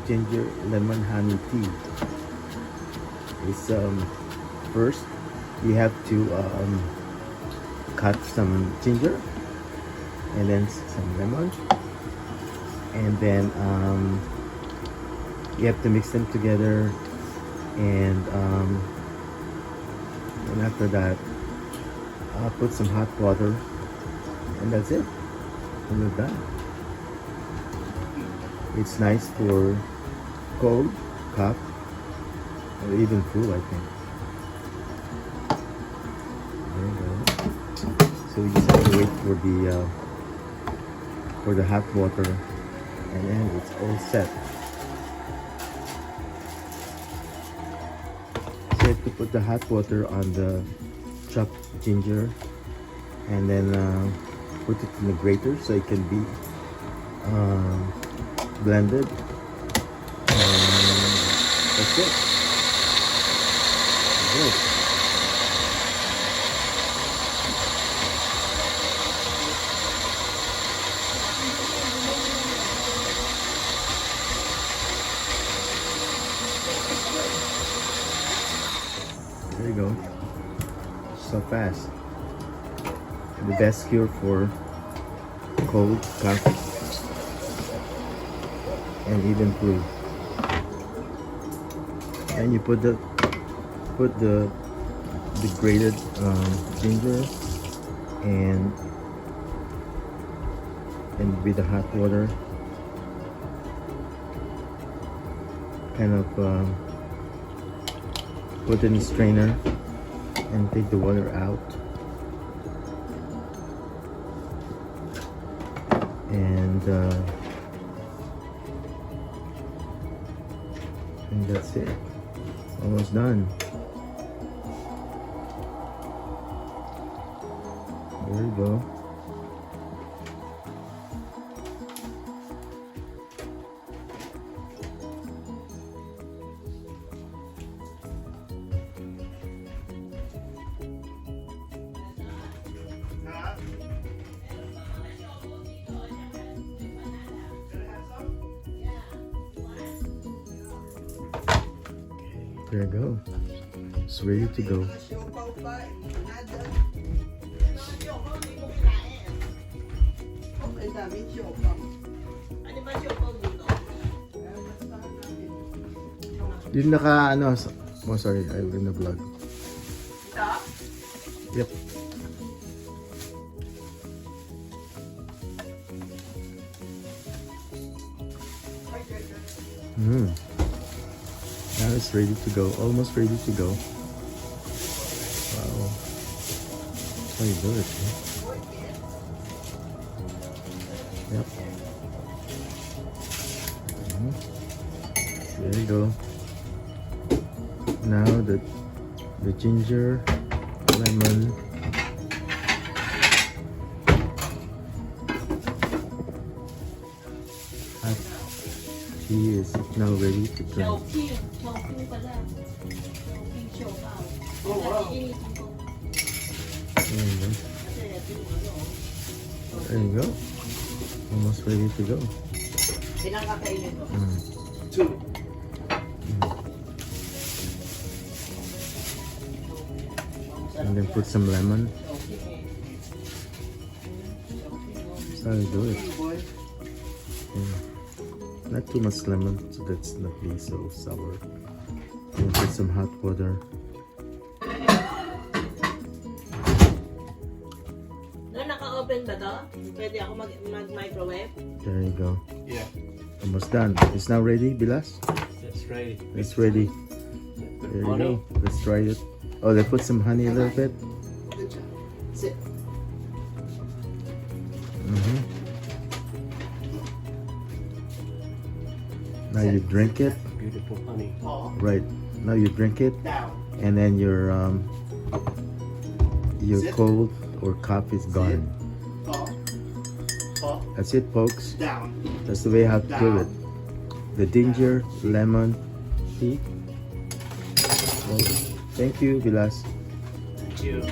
ginger lemon honey tea. It's first you have to cut some ginger and then some lemon, and then you have to mix them together, and after that put some hot water, and that's it, and you're done. It's nice for cold, cough, or even flu, I think. There you go. So we just have to wait for the hot water, and then it's all set. So you have to put the hot water on the chopped ginger, and then put it in the grater so it can be blended. That's it. Good. There you go. So fast. The best cure for cold, cough, and even flu. And you put the grated ginger and with the hot water, kind of put in a strainer and take the water out, and that's it. Almost done. There you go. There you go. It's ready to go. Yung naka ano, oh sorry, I'm in the vlog. Yep. Now it's ready to go. Almost ready to go. Wow. That's how you do it. Huh? Yep. There you go. Now the ginger, lemon, hot tea is now ready to drink. There you go. Almost ready to go. Two. And then put some lemon. That's how you do it. Yeah. Not too much lemon, so that's not being so sour. And put some hot water. Naka-open ba to? Pwede ako mag-microwave? There you go. Yeah. Almost done. It's now ready, Bilas? That's ready. It's ready. There you go. Let's try it. Oh, they put some honey a little bit. Sit. Now you drink it. Beautiful honey. Right. Now you drink it, Down. and then your Sit. cold or cough is gone. That's it, folks. Down. That's the way how to do it. The ginger, lemon, tea. Well, thank you, Bilas. Thank you.